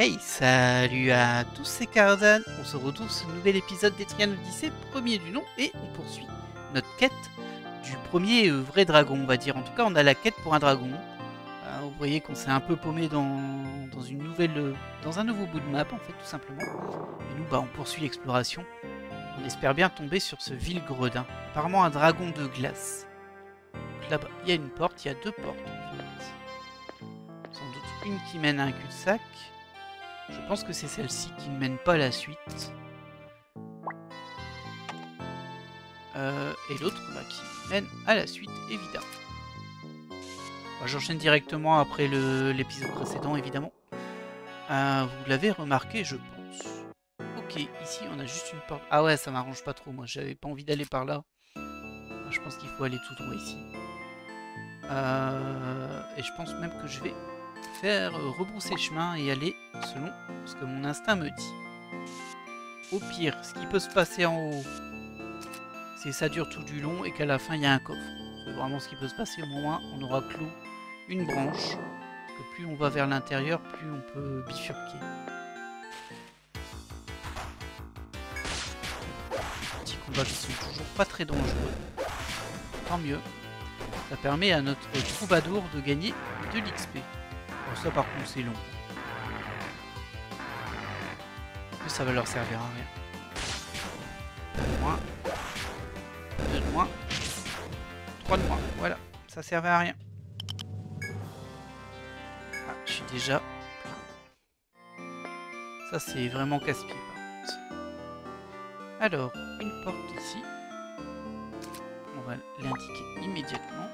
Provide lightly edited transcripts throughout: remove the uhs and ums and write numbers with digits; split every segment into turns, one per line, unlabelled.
Hey, salut à tous, c'est Karzan. On se retrouve sur ce nouvel épisode d'Etrian Odyssey, premier du nom, et on poursuit notre quête du premier vrai dragon, on va dire. En tout cas, on a la quête pour un dragon. Vous voyez qu'on s'est un peu paumé dans une nouvelle, dans un nouveau bout de map, en fait, tout simplement. Et nous, on poursuit l'exploration. On espère bien tomber sur ce vil gredin. Apparemment, un dragon de glace. Donc là-bas, il y a une porte, il y a deux portes, en fait. Sans doute une qui mène à un cul-de-sac. Je pense que c'est celle-ci qui ne mène pas à la suite. Et l'autre qui mène à la suite, évidemment. J'enchaîne directement après l'épisode précédent, évidemment. Vous l'avez remarqué, je pense. Ok, ici on a juste une porte. Ah ouais, ça m'arrange pas trop, moi j'avais pas envie d'aller par là. Je pense qu'il faut aller tout droit ici. Et je pense même que je vais faire rebrousser chemin et aller selon ce que mon instinct me dit. Au pire, ce qui peut se passer en haut, c'est que ça dure tout du long et qu'à la fin il y a un coffre. C'est vraiment ce qui peut se passer. Au moins on aura clos une branche. Parce que plus on va vers l'intérieur, plus on peut bifurquer. Petits combats qui sont toujours pas très dangereux. Tant mieux. Ça permet à notre troubadour de gagner de l'XP. Bon, ça par contre c'est long. Mais ça va leur servir à rien. Un de moins. Deux de moins. Trois de moins. Voilà. Ça servait à rien. Ah, je suis déjà... Ça c'est vraiment casse-pied par contre. Alors, une porte ici. On va l'indiquer immédiatement.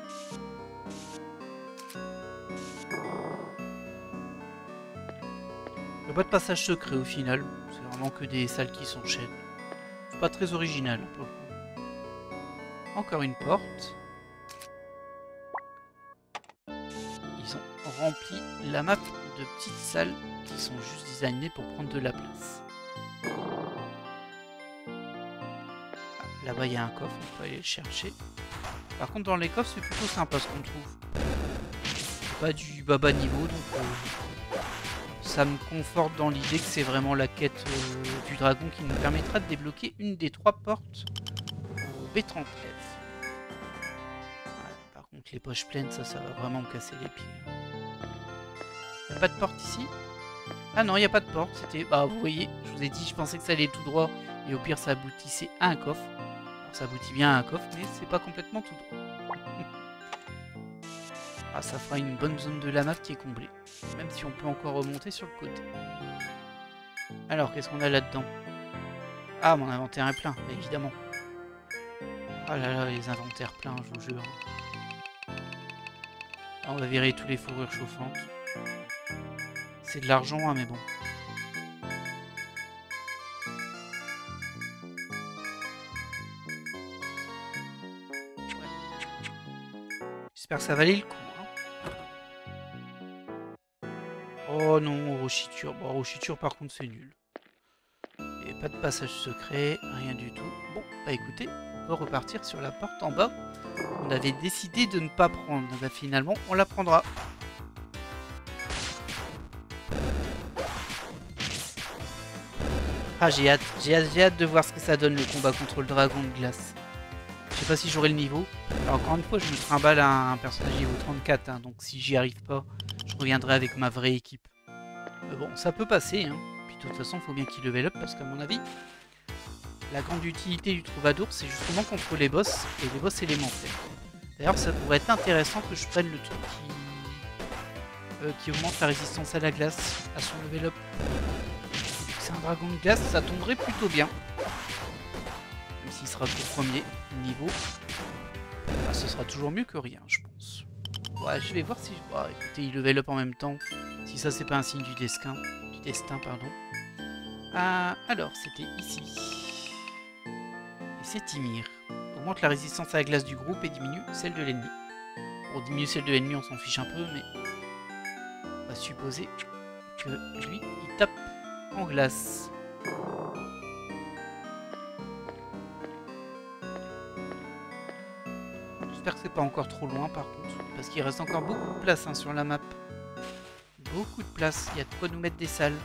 Le bois de passage secret au final, c'est vraiment que des salles qui s'enchaînent. C'est pas très original pour le coup. Encore une porte. Ils ont rempli la map de petites salles qui sont juste designées pour prendre de la place. Ah, là-bas il y a un coffre, on peut aller le chercher. Par contre dans les coffres c'est plutôt sympa ce qu'on trouve. C'est pas du baba niveau donc ça me conforte dans l'idée que c'est vraiment la quête du dragon qui nous permettra de débloquer une des trois portes au B30F. Ouais, par contre les poches pleines ça va vraiment me casser les pieds. Y'a pas de porte ici? Ah non, il n'y a pas de porte. C'était, vous voyez, je vous ai dit, je pensais que ça allait tout droit. Et au pire, ça aboutissait à un coffre. Alors, ça aboutit bien à un coffre, mais c'est pas complètement tout droit. Ah, ça fera une bonne zone de la map qui est comblée. Même si on peut encore remonter sur le côté. Alors, qu'est-ce qu'on a là-dedans? Ah, mon inventaire est plein, évidemment. Ah là là, les inventaires pleins, je vous jure. Ah, on va virer tous les fourrures chauffantes. C'est de l'argent, hein, mais bon. J'espère que ça valait le coup. Hein. Oh non, rochiture. Bon, rochiture par contre c'est nul. Et pas de passage secret, rien du tout. Bon, écoutez, on peut repartir sur la porte en bas. On avait décidé de ne pas prendre. Finalement, on la prendra. Ah, j'ai hâte de voir ce que ça donne le combat contre le dragon de glace. Je sais pas si j'aurai le niveau. Alors, encore une fois, je me trimballe à un personnage niveau 34, hein, donc si j'y arrive pas, je reviendrai avec ma vraie équipe. Mais bon, ça peut passer, hein. Puis de toute façon, il faut bien qu'il level up, parce qu'à mon avis, la grande utilité du troubadour, c'est justement contre les boss, et les boss élémentaires. D'ailleurs, ça pourrait être intéressant que je prenne le truc qui augmente la résistance à la glace, à son level up. C'est un dragon de glace, ça tomberait plutôt bien. Même s'il sera qu'au premier niveau. Ce sera toujours mieux que rien, je pense. Ouais, je vais voir si... écoutez, il level up en même temps. Si ça, c'est pas un signe du destin. Pardon. Alors, c'était ici. Et c'est Timir. Augmente la résistance à la glace du groupe et diminue celle de l'ennemi. Pour diminuer celle de l'ennemi, on s'en fiche un peu, mais... on va supposer que lui, il tape en glace. J'espère que c'est pas encore trop loin par contre, parce qu'il reste encore beaucoup de place sur la map. beaucoup de place. Il y a de quoi nous mettre des salles.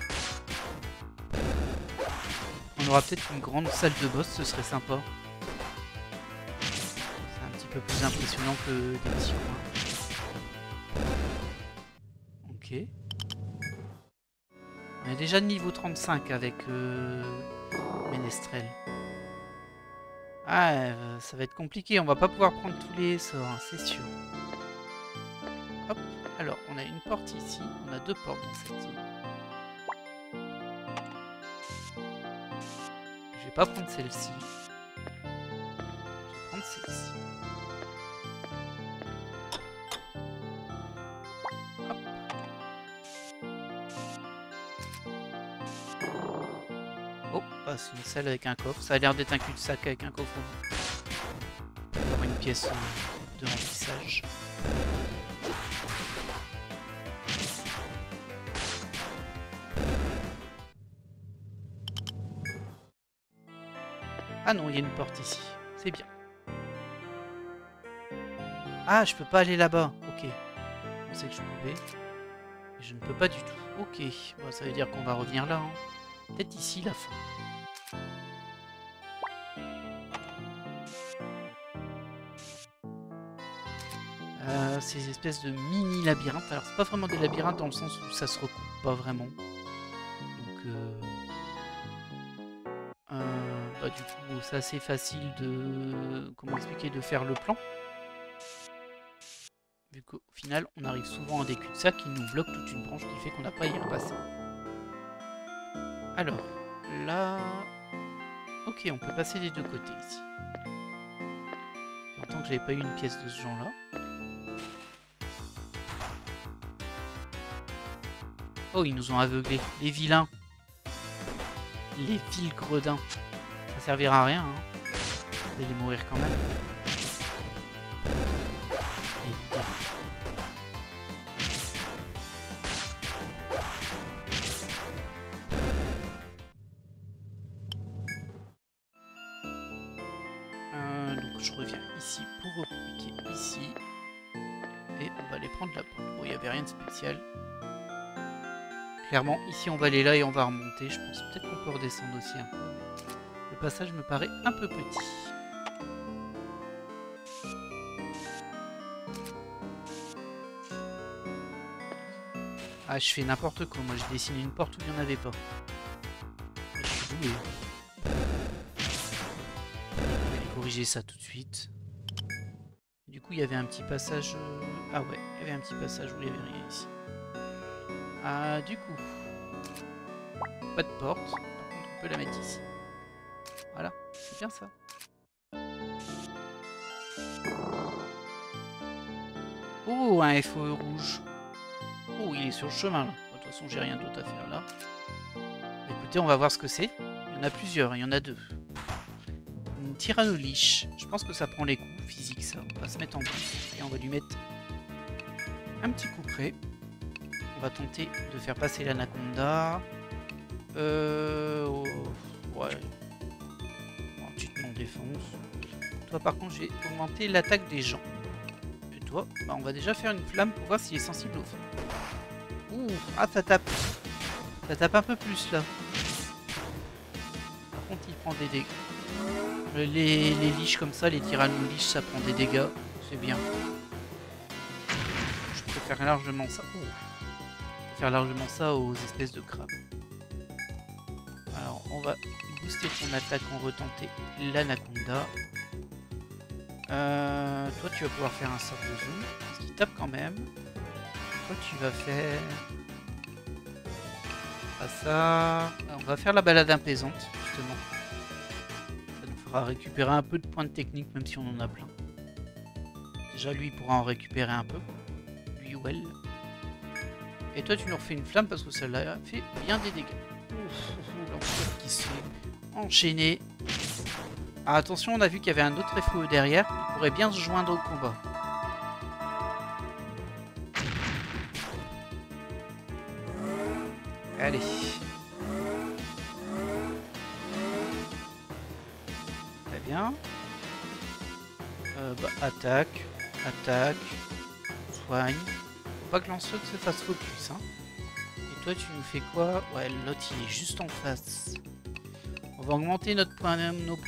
On aura peut-être une grande salle de boss, ce serait sympa. C'est un petit peu plus impressionnant que des petits coins. Ok. On est déjà de niveau 35 avec Ménestrel. Ah, ça va être compliqué. On va pas pouvoir prendre tous les sorts, hein, c'est sûr. Hop. Alors, on a une porte ici. On a deux portes dans cette zone. Je vais pas prendre celle-ci. Je vais prendre celle-ci. Hop. Oh, bah, c'est une salle avec un coffre. Ça a l'air d'être un cul-de-sac avec un coffre. Encore une pièce de remplissage. Ah non, il y a une porte ici. C'est bien. Ah, je peux pas aller là-bas. Ok. Je pensais que je pouvais. Mais je ne peux pas du tout. Ok. Bon, ça veut dire qu'on va revenir là. Hein. Peut-être ici, la fin. Ces espèces de mini-labyrinthes. Alors, c'est pas vraiment des labyrinthes dans le sens où ça se recoupe pas vraiment. Donc, bah, du coup, c'est assez facile de... Comment expliquer? De faire le plan. Vu qu'au final, on arrive souvent à des cul-de-sac qui nous bloquent toute une branche qui fait qu'on n'a pas à y repasser. Alors, là... Ok, on peut passer des deux côtés ici. Ça fait longtemps que j'avais pas eu une pièce de ce genre-là. Oh, ils nous ont aveuglés. Les vilains. Les vils gredins. Ça servira à rien, hein. Vous allez mourir quand même. Donc je reviens ici pour cliquer ici. Et on va aller prendre la porte. Bon, il n'y avait rien de spécial. Clairement, ici on va aller là et on va remonter. Je pense peut-être qu'on peut redescendre aussi un peu. Le passage me paraît un peu petit. Ah, je fais n'importe quoi. Moi, j'ai dessiné une porte où il n'y en avait pas. Je suis doué. Je vais corriger ça tout de suite. Du coup, il y avait un petit passage... Ah ouais, il y avait un petit passage où il n'y avait rien ici. Ah, du coup... Pas de porte. Par contre, on peut la mettre ici. Voilà, c'est bien ça. Oh, un FOE rouge. Oh, il est sur le chemin là. De toute façon, j'ai rien d'autre à faire là. Écoutez, on va voir ce que c'est. Il y en a plusieurs, il y en a deux. Une tyrannoliche. Je pense que ça prend les coups physiques, ça. On va se mettre en plus et on va lui mettre un petit coup près. On va tenter de faire passer l'anaconda. Oh, ouais. Bon, tu te m'en défonces. Toi, par contre, j'ai augmenté l'attaque des gens. Et toi, bah, on va déjà faire une flamme pour voir s'il est sensible au feu. Ouh, ah, ça tape. Ça tape un peu plus là. Par contre, il prend des dégâts. Les liches comme ça, les tyranno-liches, ça prend des dégâts. C'est bien. Je préfère largement ça. Oh. Je préfère largement ça aux espèces de crabes. Alors, on va booster ton attaque en retenter l'anaconda. Toi, tu vas pouvoir faire un sort de zoom. Parce qu'il tape quand même. Toi, tu vas faire... Pas ça... On va faire la balade apaisante, justement. Ça nous fera récupérer un peu de points de technique, même si on en a plein. Déjà, lui, il pourra en récupérer un peu. Lui ou elle. Et toi, tu nous refais une flamme parce que ça l'a fait bien des dégâts. L'enfer qui s'est enchaîné. Ah, attention, on a vu qu'il y avait un autre FOE derrière. Il pourrait bien se joindre au combat. Allez. Très bien. Bah, attaque. Attaque. Soigne. Faut pas que l'enceinte se fasse focus. Hein. toi tu nous fais quoi? Ouais, l'autre il est juste en face. On va augmenter nos points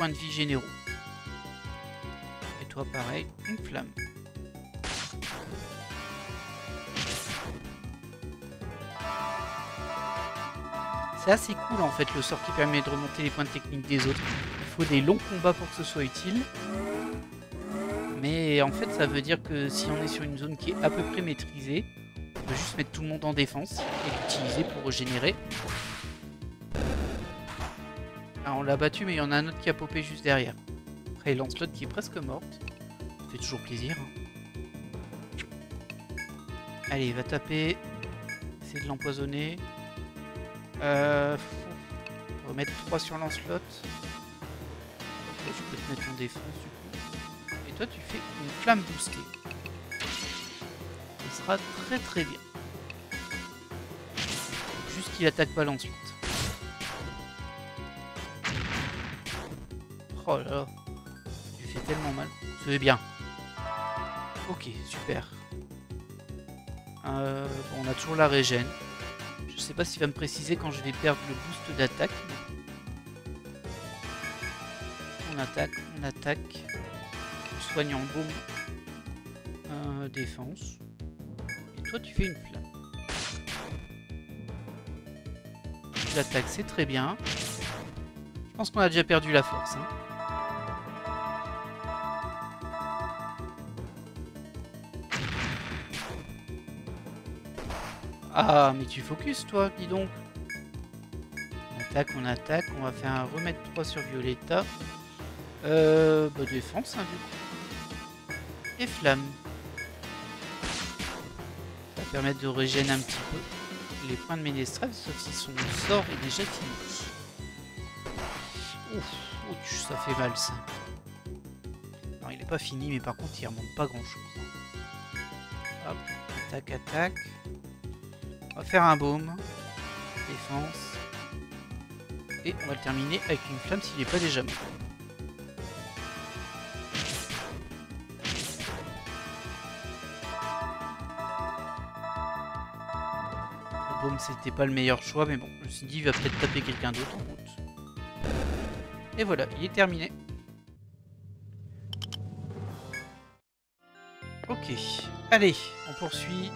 de vie généraux. Et toi pareil, une flamme. C'est assez cool en fait le sort qui permet de remonter les points de technique des autres. Il faut des longs combats pour que ce soit utile. Mais en fait ça veut dire que si on est sur une zone qui est à peu près maîtrisée, on peut juste mettre tout le monde en défense et l'utiliser pour régénérer. Alors on l'a battu mais il y en a un autre qui a popé juste derrière. Après Lancelot qui est presque morte. Ça fait toujours plaisir. Allez, va taper. Essayer de l'empoisonner. On va mettre 3 sur Lancelot. Ok, je peux te mettre en défense du coup. Et toi tu fais une flamme boostée. Ça sera très très bien. Juste qu'il attaque pas Lancelot. Oh là là. Tu fais tellement mal. C'est bien. Ok, super. Bon, on a toujours la régène. Je sais pas s'il va me préciser quand je vais perdre le boost d'attaque. On attaque, on attaque. On soigne en baume. Défense. Et toi tu fais une flamme. L'attaque c'est très bien. Je pense qu'on a déjà perdu la force. Hein. Ah, mais tu focus toi, dis donc. On attaque, on va faire un remettre 3 sur Violetta. Bah défense, hein, du coup. Et flamme. Ça va permettre de régénérer un petit peu les points de Ménestrel, sauf si son sort est déjà fini. Ouf, ouch, ça fait mal ça. Non, il n'est pas fini, mais par contre, il remonte pas grand chose. Hop, attaque, attaque. On va faire un baume. Défense. Et on va le terminer avec une flamme s'il n'est pas déjà mort. Le baume c'était pas le meilleur choix, mais bon, je me suis dit il va peut-être taper quelqu'un d'autre en route. Et voilà, il est terminé. Ok, allez, on poursuit.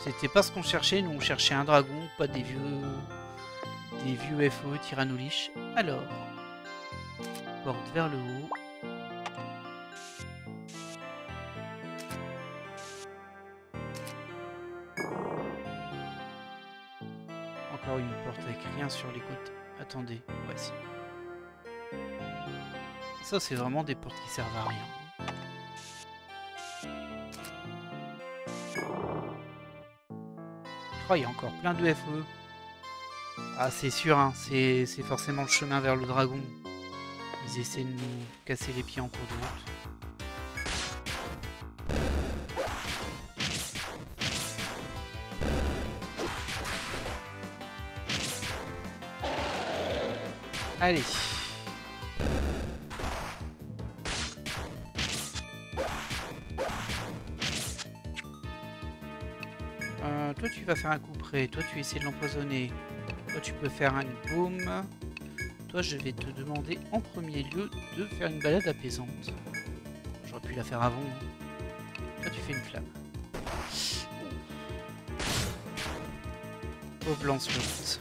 C'était pas ce qu'on cherchait, nous on cherchait un dragon, pas des vieux FOE Tyrannolich. Alors, porte vers le haut. Encore une porte avec rien sur les côtés. Attendez, voici. Ça c'est vraiment des portes qui servent à rien. Oh, il y a encore plein de FOE. Ah, c'est sûr, hein, c'est forcément le chemin vers le dragon. Ils essaient de nous casser les pieds en cours de route. Allez. Toi tu vas faire un coup près, toi tu essaies de l'empoisonner. Toi tu peux faire un baume. Toi je vais te demander en premier lieu de faire une balade apaisante. J'aurais pu la faire avant. Toi tu fais une flamme. Pauvre Lancelot.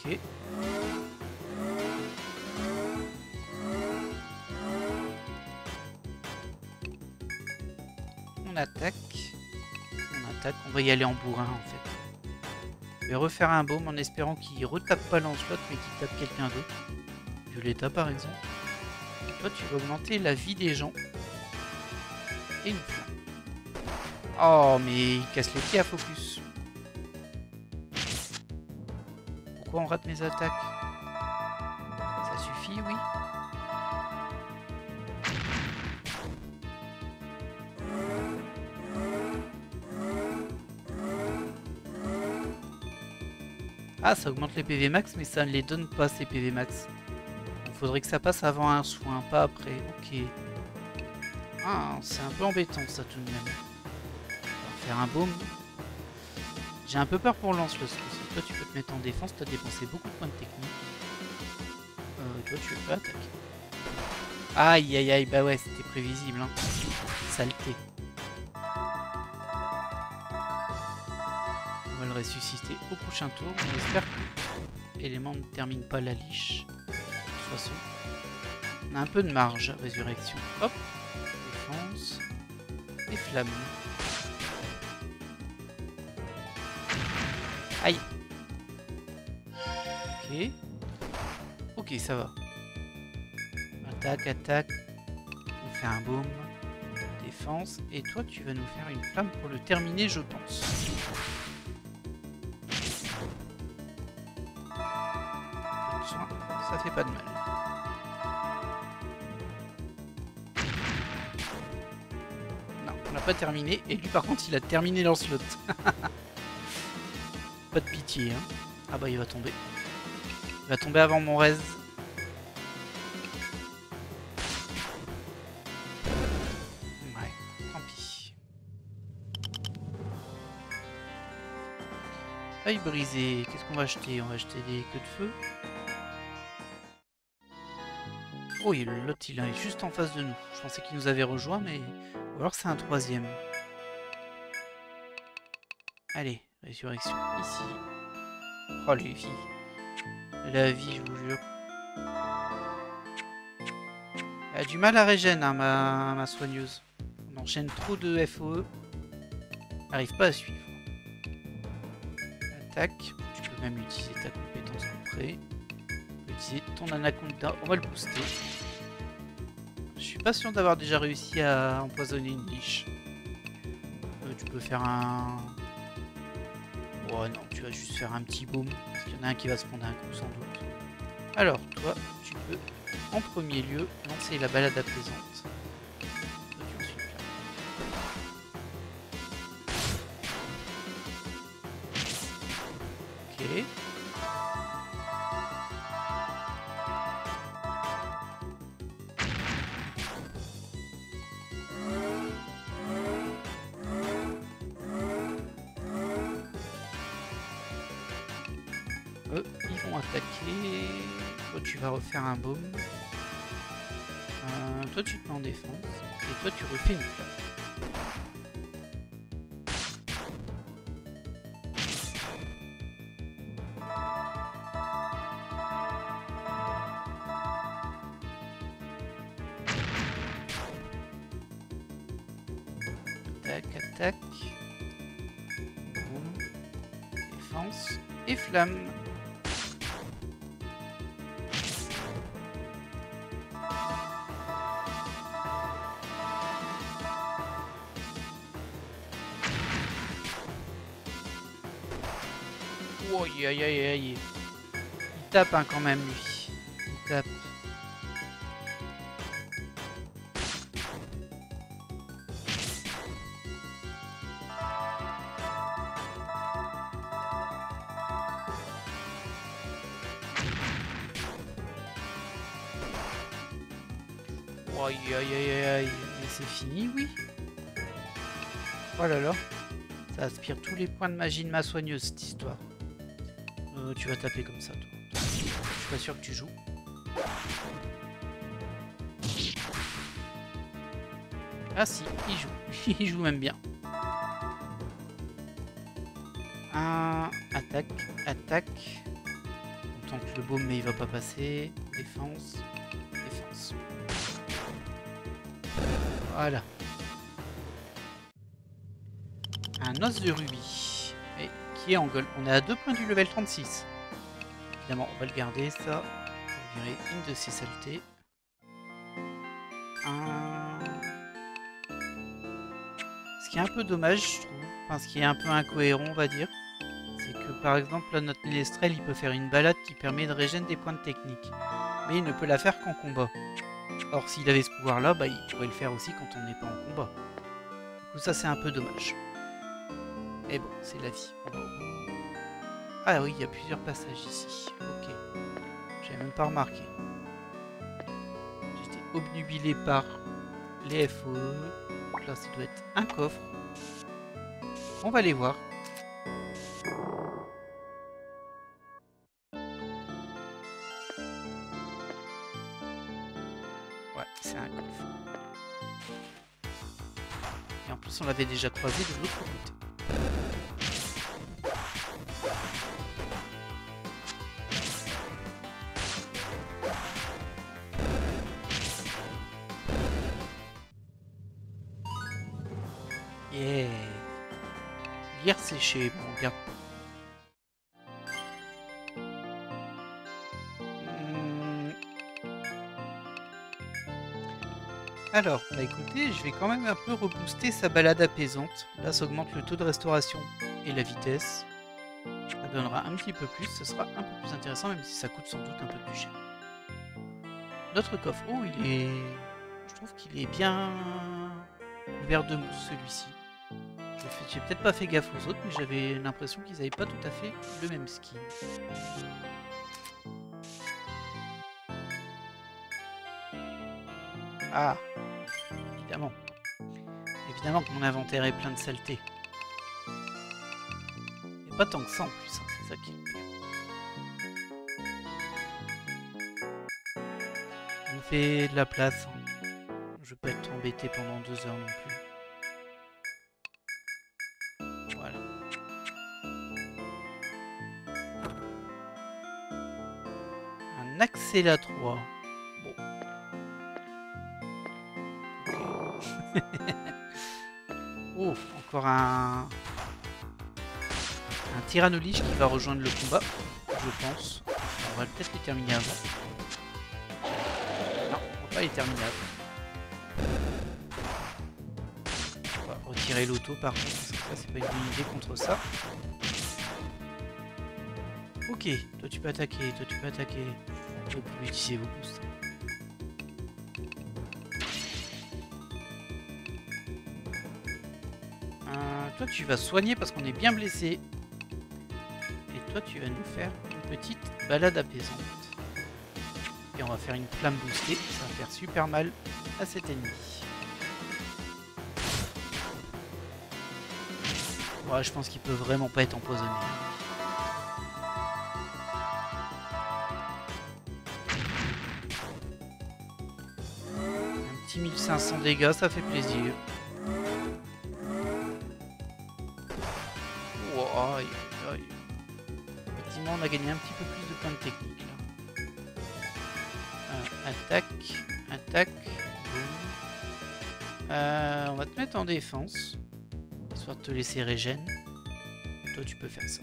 Ok. On attaque. On va y aller en bourrin en fait. Je vais refaire un baume en espérant qu'il retape pas Lancelot mais qu'il tape quelqu'un d'autre. Violetta par exemple. Et toi tu vas augmenter la vie des gens. Et une flamme. Oh mais il casse les pieds à Focus. Pourquoi on rate mes attaques? Ça suffit, oui. Ah, ça augmente les PV max, mais ça ne les donne pas ces PV max. Il faudrait que ça passe avant un soin, pas après. Ok. Ah, c'est un peu embêtant ça tout de même. On va faire un baume. J'ai un peu peur pour Lance-le, parce que toi tu peux te mettre en défense, tu as dépensé beaucoup de points de technique. Toi tu veux pas attaquer. Aïe aïe aïe, bah ouais, c'était prévisible, hein. Saleté. On va le ressusciter au prochain tour. On espère que l'élément ne termine pas la liche. De toute façon, on a un peu de marge. Résurrection. Hop. Défense. Et flamme. Aïe. Ok. Ok, ça va. Attaque, attaque. On fait un baume. Défense. Et toi, tu vas nous faire une flamme pour le terminer, je pense. Ça fait pas de mal. Non, on n'a pas terminé. Et lui, par contre, il a terminé Lancelot. Pas de pitié, hein. Ah bah, il va tomber. Il va tomber avant mon res. Ouais, tant pis. Faille brisée. Qu'est-ce qu'on va acheter? On va acheter des queues de feu. Oh, l'autre il est juste en face de nous. Je pensais qu'il nous avait rejoint, mais... Ou alors c'est un troisième. Allez, résurrection ici. Oh les filles. La vie, je vous jure. Elle a du mal à régène, hein, ma soigneuse. On enchaîne trop de FOE. Elle n'arrive pas à suivre. Attaque. Tu peux même utiliser ta compétence couperée. Tu peux utiliser ton anaconda. On va le booster. Je suis pas sûr d'avoir déjà réussi à empoisonner une liche. Tu peux faire un... Oh non, tu vas juste faire un petit baume. Parce qu'il y en a un qui va se prendre un coup sans doute. Alors, toi, tu peux en premier lieu lancer la balade apaisante. Toi, tu ensuite là. Ok. Ils vont attaquer. Toi, tu vas refaire un baume. Toi, tu te mets en défense. Et toi, tu refais une flamme. Attaque, attaque. Boum. Défense. Et flamme. Aïe aïe aïe aïe. Il tape hein, quand même lui. Il tape. Aïe aïe aïe aïe. Mais c'est fini oui. Oh là là. Ça aspire tous les points de magie de ma soigneuse cette histoire. Tu vas taper comme ça toi. Je suis pas sûr que tu joues. Ah si, il joue. Il joue même bien. Attaque, attaque. On tente le baume mais il va pas passer. Défense, défense. Voilà. Un os de rubis. Et qui est en gold. On est à 2 points du level 36. Évidemment, on va le garder ça. On va virer une de ces saletés. Ce qui est un peu dommage, je trouve. Enfin, ce qui est un peu incohérent, on va dire. C'est que par exemple, là, notre Ménestrel, il peut faire une balade qui permet de régénérer des points de technique. Mais il ne peut la faire qu'en combat. Or, s'il avait ce pouvoir-là, bah, il pourrait le faire aussi quand on n'est pas en combat. Du coup, ça, c'est un peu dommage. Mais bon, c'est la vie. On va au bout. Ah oui, il y a plusieurs passages ici. Ok. J'avais même pas remarqué. J'étais obnubilé par les FOE. Donc là, ça doit être un coffre. On va les voir. Ouais, c'est un coffre. Et en plus, on l'avait déjà croisé de l'autre côté. Yeah. Lire séché, bon, bien. Alors, bah écoutez, je vais quand même un peu rebooster sa balade apaisante. Là, ça augmente le taux de restauration et la vitesse. Ça donnera un petit peu plus, ce sera un peu plus intéressant, même si ça coûte sans doute un peu plus cher. Notre coffre, oh, il est... Je trouve qu'il est bien couvert de mousse, celui-ci. J'ai peut-être pas fait gaffe aux autres, mais j'avais l'impression qu'ils n'avaient pas tout à fait le même skin. Ah, évidemment. Évidemment que mon inventaire est plein de saleté. Et pas tant que ça en plus, hein, c'est ça qui est le pire. On fait de la place. Hein. Je vais pas être embêté pendant 2 heures non plus. Voilà. Un Axela 3. Bon. Okay. Oh, encore un Tyrannoliche qui va rejoindre le combat, je pense. On va peut-être les terminer avant. Non, on va pas les terminer avant. On va retirer l'auto par contre, parce que ça c'est pas une bonne idée contre ça. Ok, toi tu peux attaquer, toi tu peux attaquer. Vous pouvez utiliser vos boosts. Toi tu vas soigner parce qu'on est bien blessé. Et toi tu vas nous faire une petite balade apaisante. Et on va faire une flamme boostée, ça va faire super mal à cet ennemi. Ouais, je pense qu'il peut vraiment pas être empoisonné. Un petit 1500 dégâts, ça fait plaisir. Oh, aïe, aïe. Effectivement, on a gagné un petit peu plus de points de technique là. Attaque, attaque. On va te mettre en défense, histoire de te laisser régène. Toi, tu peux faire ça.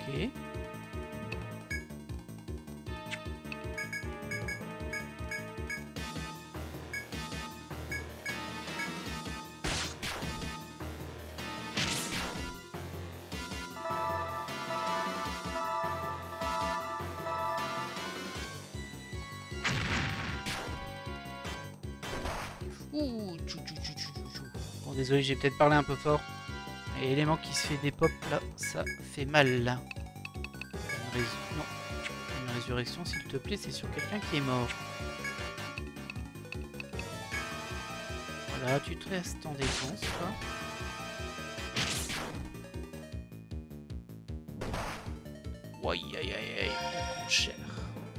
Ok. Ouh, bon, désolé, j'ai peut-être parlé un peu fort. Et l'élément qui se fait des pop là, ça fait mal là. Non, une résurrection s'il te plaît, c'est sur quelqu'un qui est mort. Voilà, tu te restes en défense quoi. Aïe aïe aïe aïe, on prend cher.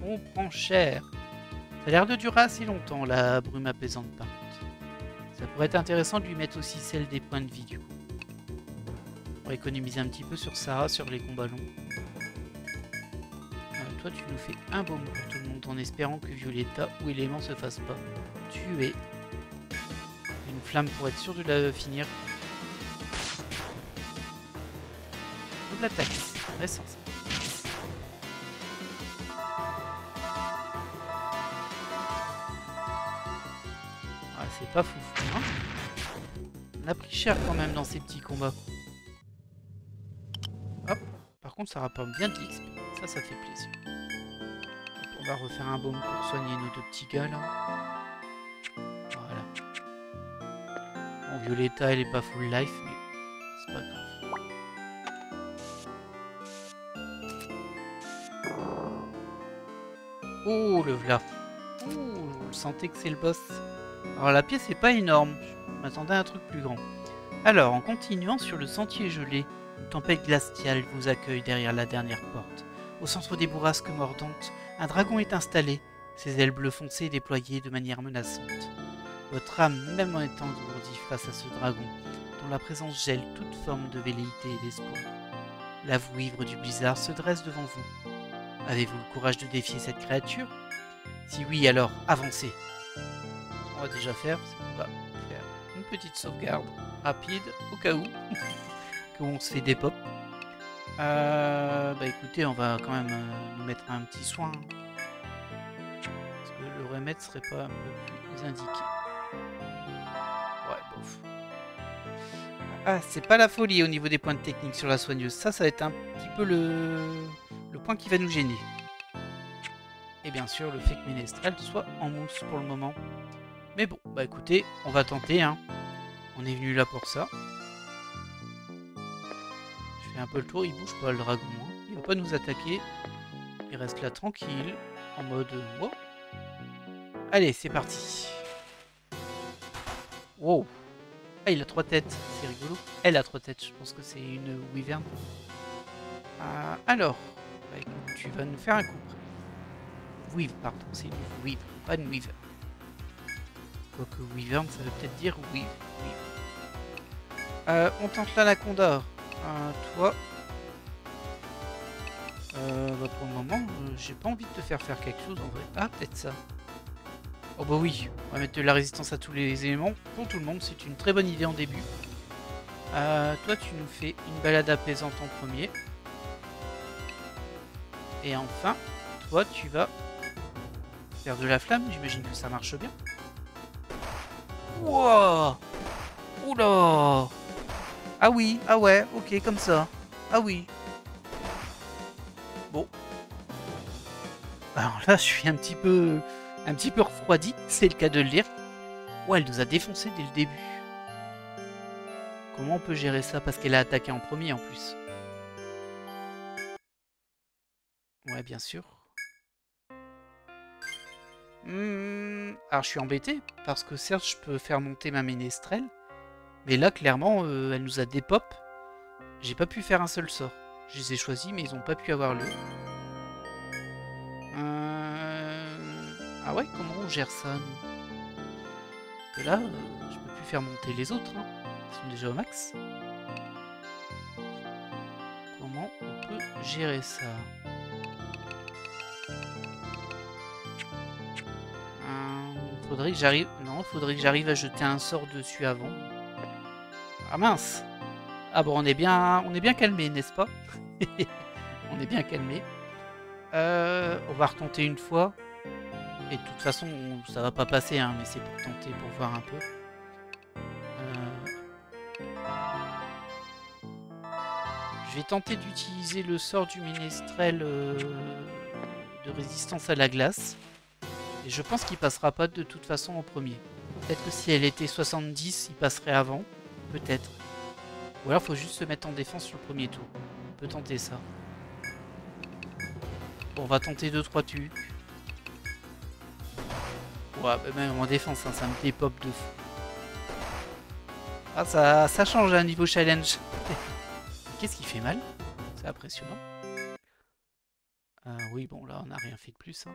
On prend cher. Ça a l'air de durer assez longtemps la brume apaisante par contre. Ça pourrait être intéressant de lui mettre aussi celle des points de vie du coup. Pour économiser un petit peu sur Sarah, sur les combats longs. Toi tu nous fais un baume pour tout le monde en espérant que Violetta ou Élément se fasse pas tuer. Une flamme pour être sûr de la finir. Double attaque, récent ça. Ah, c'est pas fou, hein. On a pris cher quand même dans ces petits combats. Hop, par contre ça rapporte bien de l'XP, ça fait plaisir. Hop, on va refaire un baume pour soigner nos deux petits gars là. Voilà. Violetta, elle est pas full life, mais c'est pas grave. Oh, le v'là. Oh, vous sentez que c'est le boss. Alors la pièce est pas énorme, je m'attendais à un truc plus grand. Alors, en continuant sur le sentier gelé, une tempête glaciale vous accueille derrière la dernière porte. Au centre des bourrasques mordantes, un dragon est installé, ses ailes bleues foncées déployées de manière menaçante. Votre âme, même en étant engourdie face à ce dragon, dont la présence gèle toute forme de velléité et d'espoir. La voue ivre du blizzard se dresse devant vous. Avez-vous le courage de défier cette créature? Si oui, alors avancez. Ce qu'on va déjà faire, c'est qu'on va faire une petite sauvegarde rapide, au cas où, qu'on se fait des pop. Bah écoutez, on va quand même nous mettre un petit soin. Parce que le remède serait pas un peu plus indiqué. Ouais, bof. Ah, c'est pas la folie au niveau des points de technique sur la soigneuse. Ça va être un petit peu le point qui va nous gêner. Et bien sûr, le fait que Ménestrel soit en mousse pour le moment. Mais bon, bah écoutez, on va tenter, hein. On est venu là pour ça. Je fais un peu le tour, il bouge pas le dragon. Hein. Il va pas nous attaquer. Il reste là tranquille, en mode wow. Allez, c'est parti. Wow. Ah, il a 3 têtes, c'est rigolo. Elle a 3 têtes, je pense que c'est une wyvern. Alors, bah écoute, tu vas nous faire un coup près. Weave, pardon, c'est une weave, pas une weave. Quoique wyvern, ça veut peut-être dire weave. On tente l'anaconda. Toi, bah pour le moment, j'ai pas envie de te faire quelque chose en vrai. Ah, peut-être ça. Oh bah oui, on va mettre de la résistance à tous les éléments pour tout le monde, c'est une très bonne idée en début. Toi, tu nous fais une balade apaisante en premier. Et enfin, toi, tu vas faire de la flamme, j'imagine que ça marche bien. Wow! Oula! Ah oui, ah ouais, ok, comme ça. Ah oui. Bon. Alors là, je suis un petit peu refroidi, c'est le cas de le dire. Ouais, elle nous a défoncé dès le début. Comment on peut gérer ça? Parce qu'elle a attaqué en premier en plus. Ouais, bien sûr. Alors je suis embêté, parce que certes je peux faire monter ma ménestrelle, mais là clairement elle nous a dépop. J'ai pas pu faire un seul sort. Je les ai choisis mais ils ont pas pu avoir lieu. Ah ouais, comment on gère ça nous? Parce que là, je peux plus faire monter les autres, hein. Ils sont déjà au max. Comment on peut gérer ça? Faudrait que j'arrive... Non, faudrait que j'arrive à jeter un sort dessus avant. Ah mince! Ah bon, on est bien calmé, n'est-ce pas? On est bien calmé. On va retenter une fois. Et de toute façon, ça va pas passer, hein, mais c'est pour tenter, pour voir un peu. Je vais tenter d'utiliser le sort du ménestrel de résistance à la glace. Et je pense qu'il passera pas de toute façon en premier. Peut-être que si elle était 70, il passerait avant. Peut-être. Ou alors il faut juste se mettre en défense sur le premier tour. On peut tenter ça. Bon, on va tenter 2-3 trucs. Ouais, bah même en défense, hein, ça me dépop de fou. Ah, ça change un niveau challenge. Qu'est-ce qui fait mal? C'est impressionnant. Oui, bon, là, on n'a rien fait de plus. Hein.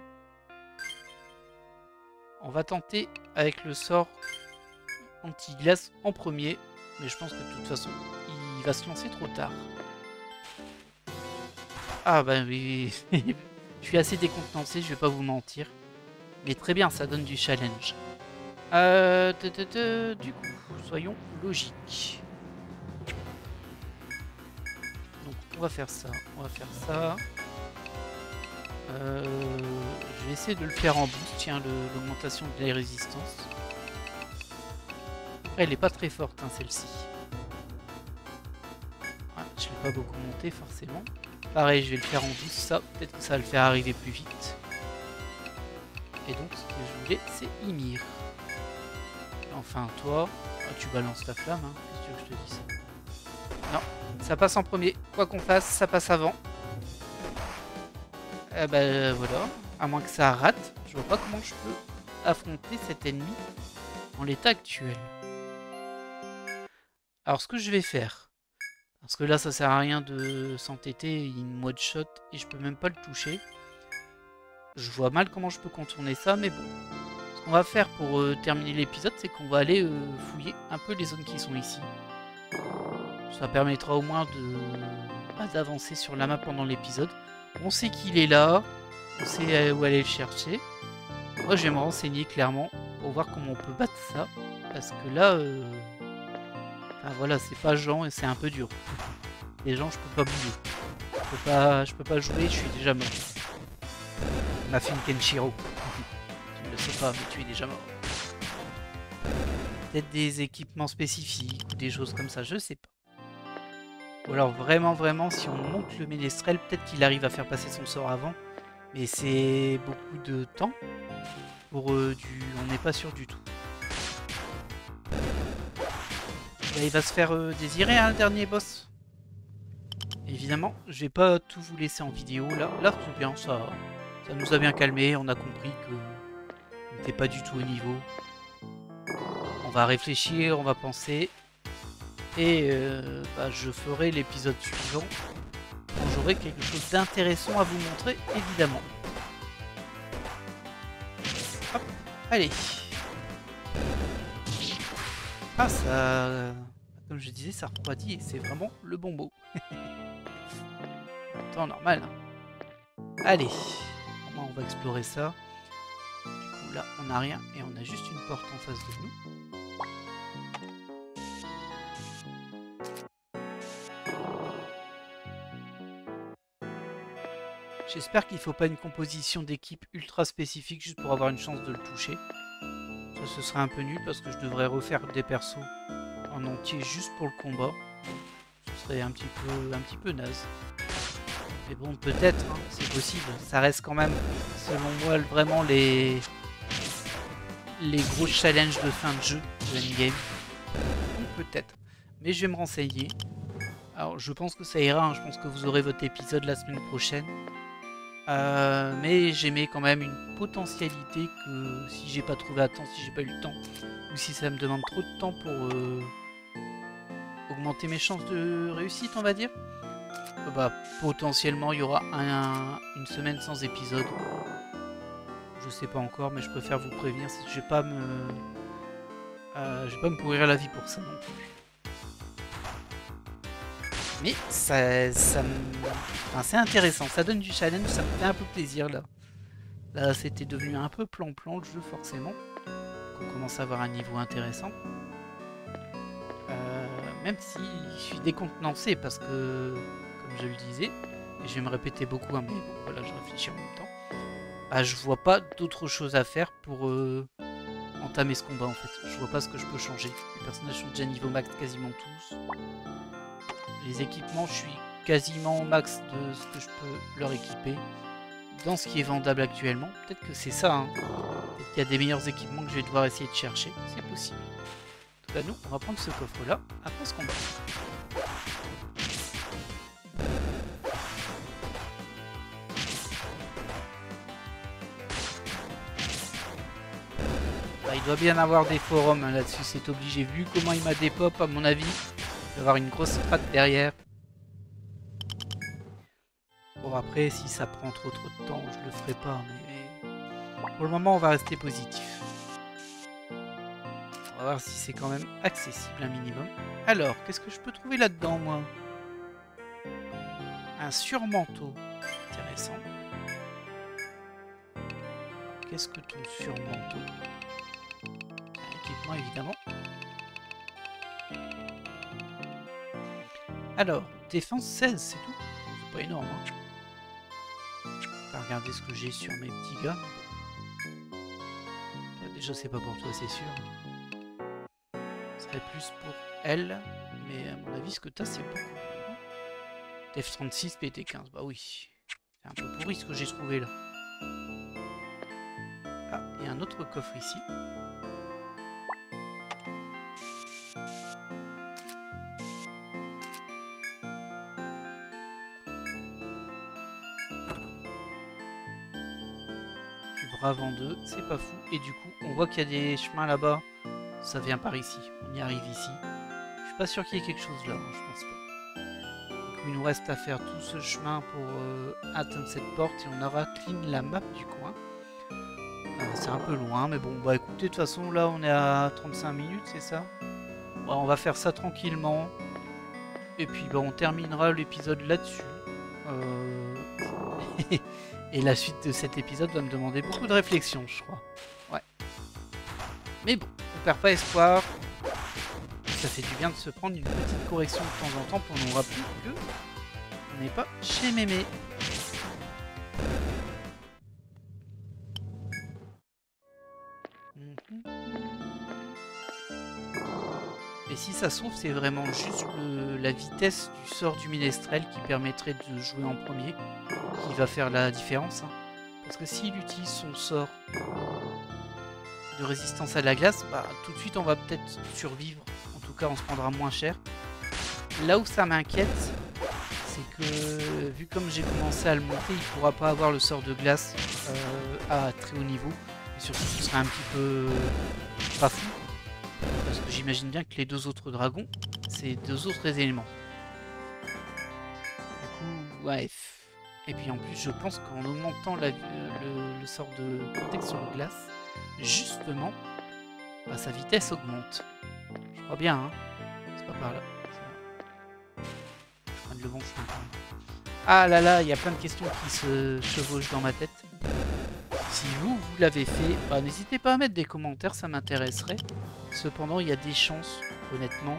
On va tenter avec le sort anti-glace en premier. Mais je pense que de toute façon, il va se lancer trop tard. Ah, bah oui. Je suis assez décontenancé, je vais pas vous mentir. Mais très bien, ça donne du challenge. Du coup, soyons logiques. Donc, on va faire ça. On va faire ça. Je vais essayer de le faire en boost. Tiens, l'augmentation de la résistance. Après, elle est pas très forte, hein, celle-ci. Ouais, je l'ai pas beaucoup monté, forcément. Pareil, je vais le faire en boost. Ça, peut-être que ça va le faire arriver plus vite. Et donc, ce que je voulais, c'est Ymir. Enfin, toi, Ah, tu balances la flamme, hein. Qu'est-ce que tu veux que je te dise? Non, ça passe en premier. Quoi qu'on fasse, ça passe avant. Eh ben voilà. À moins que ça rate, je vois pas comment je peux affronter cet ennemi en l'état actuel. Alors ce que je vais faire, parce que là ça sert à rien de s'entêter, il me one shot et je peux même pas le toucher. Je vois mal comment je peux contourner ça, mais bon. Ce qu'on va faire pour terminer l'épisode, c'est qu'on va aller fouiller un peu les zones qui sont ici. Ça permettra au moins d'avancer sur la map pendant l'épisode. On sait qu'il est là, on sait où aller le chercher. Moi je vais me renseigner clairement pour voir comment on peut battre ça. Parce que là, enfin, voilà, c'est pas Jean et c'est un peu dur. Les gens, je peux pas bouger. Je peux pas jouer, je suis déjà mort. On m'a fait une Kenshiro. Tu ne le sais pas, mais tu es déjà mort. Peut-être des équipements spécifiques ou des choses comme ça, je sais pas. Ou alors vraiment, si on monte le ménestrel, peut-être qu'il arrive à faire passer son sort avant. Mais c'est beaucoup de temps pour on n'est pas sûr du tout. Là, il va se faire désirer, hein, le dernier boss. Évidemment, je vais pas tout vous laisser en vidéo. Là c'est bien, ça nous a bien calmé. On a compris qu'on n'était pas du tout au niveau. On va réfléchir, on va penser. Et je ferai l'épisode suivant quand j'aurai quelque chose d'intéressant à vous montrer, évidemment. Hop, allez. Ah, ça... Comme je disais, ça refroidit et c'est vraiment le bon mot. En temps normal. Allez. On va explorer ça. Du coup, là, on n'a rien et on a juste une porte en face de nous. J'espère qu'il ne faut pas une composition d'équipe ultra spécifique juste pour avoir une chance de le toucher. Ça, ce serait un peu nul parce que je devrais refaire des persos en entier juste pour le combat. Ce serait un petit peu naze. Mais bon, peut-être, hein, c'est possible. Ça reste quand même, selon moi, vraiment les gros challenges de fin de jeu de endgame. Donc peut-être. Mais je vais me renseigner. Alors, je pense que ça ira. Hein. Je pense que vous aurez votre épisode la semaine prochaine. Mais j'aimais quand même une potentialité que si j'ai pas trouvé à temps, si j'ai pas eu le temps, ou si ça me demande trop de temps pour augmenter mes chances de réussite, on va dire, potentiellement il y aura une semaine sans épisode. Je sais pas encore, mais je préfère vous prévenir, je vais pas me pourrir la vie pour ça non plus. Mais c'est intéressant, ça donne du challenge, ça me fait un peu plaisir là. Là c'était devenu un peu plan-plan le jeu forcément. On commence à avoir un niveau intéressant. Même si je suis décontenancé parce que, comme je le disais, et je vais me répéter beaucoup, hein, mais bon voilà, je réfléchis en même temps. Je vois pas d'autre chose à faire pour entamer ce combat en fait. Je vois pas ce que je peux changer. Les personnages sont déjà niveau max quasiment tous. Les équipements, je suis quasiment au max de ce que je peux leur équiper. Dans ce qui est vendable actuellement. Peut-être que c'est ça. Hein. Peut-être qu'il y a des meilleurs équipements que je vais devoir essayer de chercher. C'est possible. En tout cas, nous, on va prendre ce coffre-là après ce combat. Il doit bien avoir des forums hein, là-dessus, c'est obligé. Vu comment il m'a dépop, à mon avis, il va y avoir une grosse strat derrière. Bon, après, si ça prend trop de temps, je le ferai pas. Mais pour le moment, on va rester positif. On va voir si c'est quand même accessible un minimum. Alors, qu'est-ce que je peux trouver là-dedans, moi? Un surmanteau. Intéressant. Qu'est-ce que ton surmanteau? Un équipement, évidemment. Alors, défense 16, c'est tout. C'est pas énorme, hein. On va regarder ce que j'ai sur mes petits gars. Déjà, c'est pas pour toi, c'est sûr. Ce serait plus pour elle. Mais à mon avis, ce que t'as, c'est beaucoup. Def 36, PT 15. Bah oui. C'est un peu pourri ce que j'ai trouvé là. Ah, il y a un autre coffre ici. avant 2, c'est pas fou. Et du coup, on voit qu'il y a des chemins là-bas. Ça vient par ici. On y arrive ici. Je suis pas sûr qu'il y ait quelque chose là, hein, je pense pas. Donc, il nous reste à faire tout ce chemin pour atteindre cette porte et on aura clean la map du coin. C'est un peu loin, mais bon, bah écoutez, de toute façon, là on est à 35 minutes, c'est ça? Bah, on va faire ça tranquillement. Et puis bah, on terminera l'épisode là-dessus. Et la suite de cet épisode va me demander beaucoup de réflexion, je crois. Ouais. Mais bon, on perd pas espoir. Ça fait du bien de se prendre une petite correction de temps en temps pour nous rappeler que on n'est pas chez Mémé. Et si ça se trouve, c'est vraiment juste la vitesse du sort du ménestrel qui permettrait de jouer en premier qui va faire la différence. Hein. Parce que s'il utilise son sort de résistance à la glace, bah, tout de suite on va peut-être survivre. En tout cas, on se prendra moins cher. Là où ça m'inquiète, c'est que vu comme j'ai commencé à le monter, il ne pourra pas avoir le sort de glace à très haut niveau. Et surtout, ce serait un petit peu pas fou. Parce que j'imagine bien que les deux autres dragons, c'est deux autres éléments. Du coup, ouais. Et puis en plus, je pense qu'en augmentant le sort de protection de glace, justement, bah, sa vitesse augmente. Je crois bien, hein. C'est pas par là. Je prends le bon chemin. Ah là là, il y a plein de questions qui se chevauchent dans ma tête. Si vous l'avez fait, bah, n'hésitez pas à mettre des commentaires, ça m'intéresserait. Cependant, il y a des chances, honnêtement,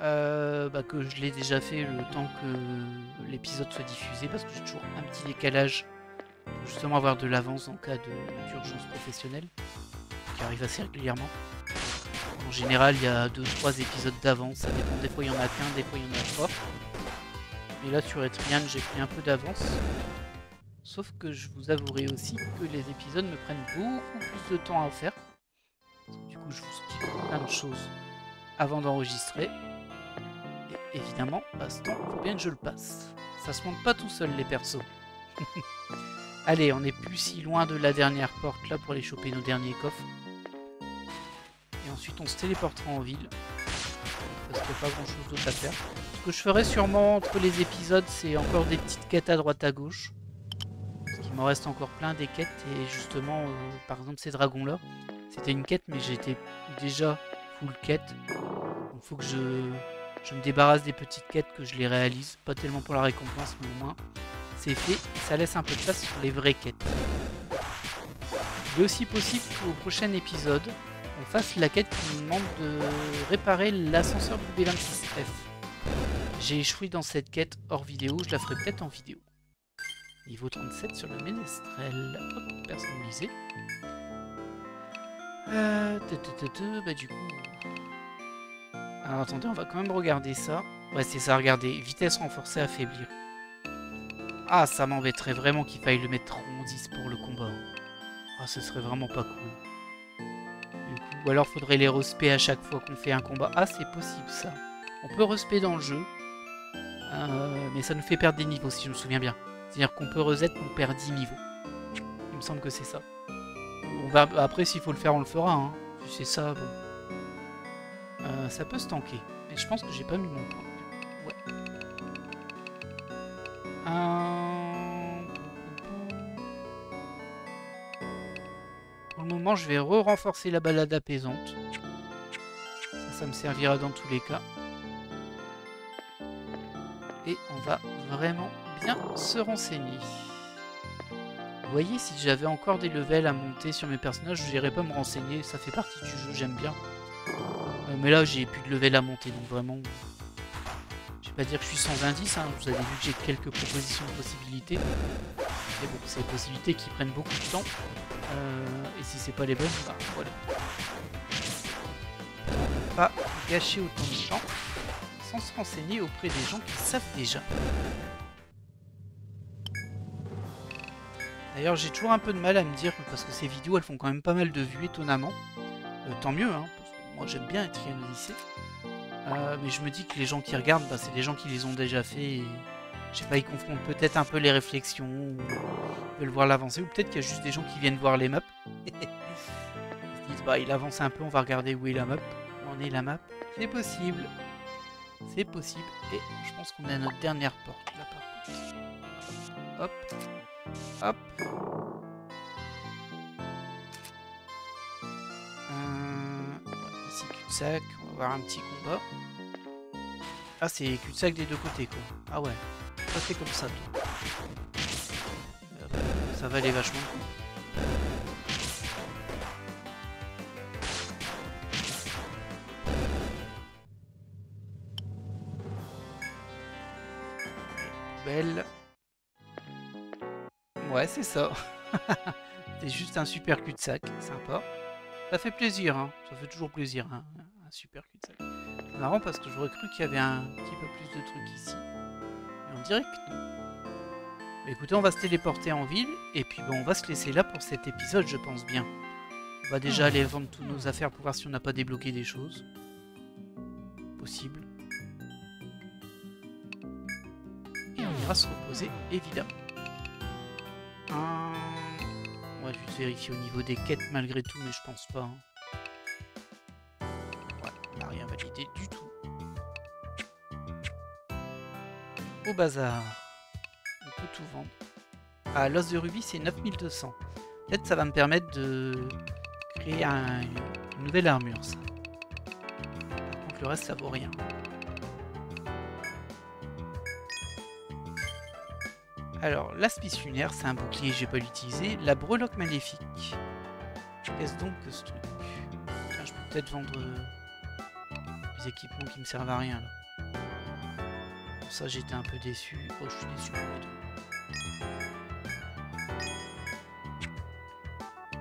bah, que je l'ai déjà fait le temps que l'épisode soit diffusé, parce que j'ai toujours un petit décalage pour justement avoir de l'avance en cas d'urgence professionnelle, qui arrive assez régulièrement. En général, il y a 2-3 épisodes d'avance, ça dépend, des fois il y en a qu'un, des fois il y en a pas. Et là sur Etrian, j'ai pris un peu d'avance. Sauf que je vous avouerai aussi que les épisodes me prennent beaucoup plus de temps à faire. Du coup, je vous explique plein de choses avant d'enregistrer. Et évidemment, à ce temps, il faut bien que je le passe. Ça se monte pas tout seul, les persos. Allez, on n'est plus si loin de la dernière porte là pour aller choper nos derniers coffres. Et ensuite, on se téléportera en ville. Parce qu'il n'y a pas grand chose d'autre à faire. Ce que je ferai sûrement entre les épisodes, c'est encore des petites quêtes à droite à gauche. Il m'en reste encore plein des quêtes et justement, par exemple ces dragons là, c'était une quête mais j'étais déjà full quête. Donc faut que je me débarrasse des petites quêtes, que je les réalise, pas tellement pour la récompense mais au moins c'est fait, ça laisse un peu de place sur les vraies quêtes. Il est aussi possible qu'au prochain épisode, on fasse la quête qui nous demande de réparer l'ascenseur du B26F. J'ai échoué dans cette quête hors vidéo, je la ferai peut-être en vidéo. Niveau 37 sur le ménestrel. Hop, personnalisé. Bah du coup... Alors attendez, on va quand même regarder ça. Ouais, c'est ça, regardez. Vitesse renforcée, affaiblir. Ah, ça m'embêterait vraiment qu'il faille le mettre en 10 pour le combat. Ah, ce serait vraiment pas cool. Du coup, ou alors faudrait les respect à chaque fois qu'on fait un combat. Ah, c'est possible ça. On peut respect dans le jeu. Mais ça nous fait perdre des niveaux si je me souviens bien. C'est-à-dire qu'on peut reset, on perd 10 niveaux. Il me semble que c'est ça. On va, après, s'il faut le faire, on le fera. Hein. Si c'est ça, bon. Ça peut se tanker. Mais je pense que j'ai pas mis mon point. Ouais. Pour le moment, je vais renforcer la balade apaisante. Ça me servira dans tous les cas. Et on va vraiment bien se renseigner. Vous voyez, si j'avais encore des levels à monter sur mes personnages, je n'irais pas me renseigner, ça fait partie du jeu, j'aime bien. Mais là, j'ai plus de level à monter, donc vraiment... Je vais pas dire que je suis sans indice, hein. Vous avez vu que j'ai quelques propositions de possibilités. Mais bon, c'est des possibilités qui prennent beaucoup de temps. Et si c'est pas les bonnes, bah voilà. On va pas gâcher autant de temps sans se renseigner auprès des gens qui savent déjà. D'ailleurs, j'ai toujours un peu de mal à me dire, parce que ces vidéos, elles font quand même pas mal de vues, étonnamment. Tant mieux, hein, parce que moi j'aime bien Etrian Odyssey. Mais je me dis que les gens qui regardent, bah, c'est des gens qui les ont déjà fait. Et, je sais pas, ils confondent peut-être un peu les réflexions, veulent voir l'avancée, ou peut-être qu'il y a juste des gens qui viennent voir les maps. Ils se disent, bah il avance un peu, on va regarder où est la map. Où en est la map. C'est possible. C'est possible. Et je pense qu'on est à notre dernière porte, là par contre. Hop. Hop. Ici, cul-de-sac. On va voir un petit combat. Ah, c'est cul-de-sac des deux côtés, quoi. Ah ouais. Ça, c'est comme ça, toi. Ça va aller vachement. Belle. Ouais, c'est ça. C'est juste un super cul-de-sac. Sympa. Ça fait plaisir, hein. Ça fait toujours plaisir, hein. Un super cul-de-sac. C'est marrant parce que j'aurais cru qu'il y avait un petit peu plus de trucs ici. Mais on dirait que non. Bah, écoutez, on va se téléporter en ville. Et puis bon, on va se laisser là pour cet épisode, je pense bien. On va déjà aller vendre toutes nos affaires pour voir si on n'a pas débloqué des choses. Possible. Et on ira se reposer, évidemment. On va juste vérifier au niveau des quêtes malgré tout, mais je pense pas. Hein. Ouais, on n'a rien validé du tout. Au bazar. On peut tout vendre. Ah, l'os de rubis, c'est 9200. Peut-être ça va me permettre de créer une nouvelle armure, ça. Par contre, le reste, ça vaut rien. Alors, l'aspice lunaire, c'est un bouclier, j'ai pas l'utiliser. La breloque maléfique. Qu'est-ce donc que ce truc? Tiens, je peux peut-être vendre des équipements qui me servent à rien, là. Pour ça, j'étais un peu déçu. Oh, je suis déçu pour les deux.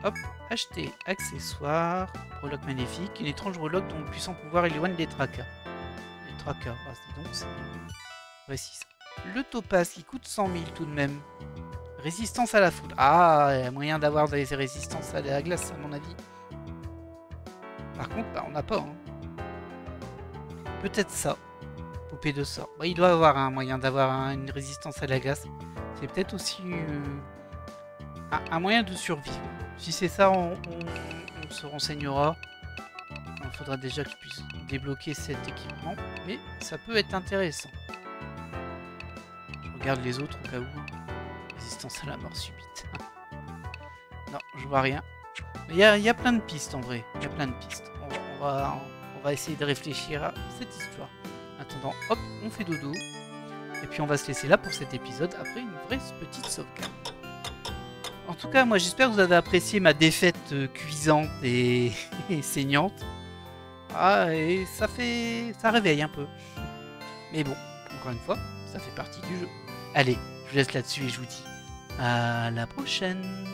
Hop, acheter accessoires, breloque maléfique, une étrange breloque dont le puissant pouvoir éloigne les tracas. Les tracas, bah, dis donc, c'est... Voici ça. Le topaz qui coûte 100 000 tout de même. Résistance à la foudre. Ah, il y a moyen d'avoir des résistances à la glace, à mon avis. Par contre, bah, on n'a pas. Hein. Peut-être ça. Poupée de sort. Bah, il doit avoir un moyen d'avoir une résistance à la glace. C'est peut-être aussi un moyen de survivre. Si c'est ça, on se renseignera. Il faudra déjà que je puisse débloquer cet équipement. Mais ça peut être intéressant. Je regarde les autres au cas où. Résistance à la mort subite. Non, je vois rien. Mais il y a plein de pistes en vrai. Il y a plein de pistes. On va essayer de réfléchir à cette histoire. En attendant, hop, on fait dodo. Et puis on va se laisser là pour cet épisode après une vraie petite sauvegarde. En tout cas, moi j'espère que vous avez apprécié ma défaite cuisante et saignante. Ah, et ça réveille un peu. Mais bon, encore une fois, ça fait partie du jeu. Allez, je vous laisse là-dessus et je vous dis à la prochaine.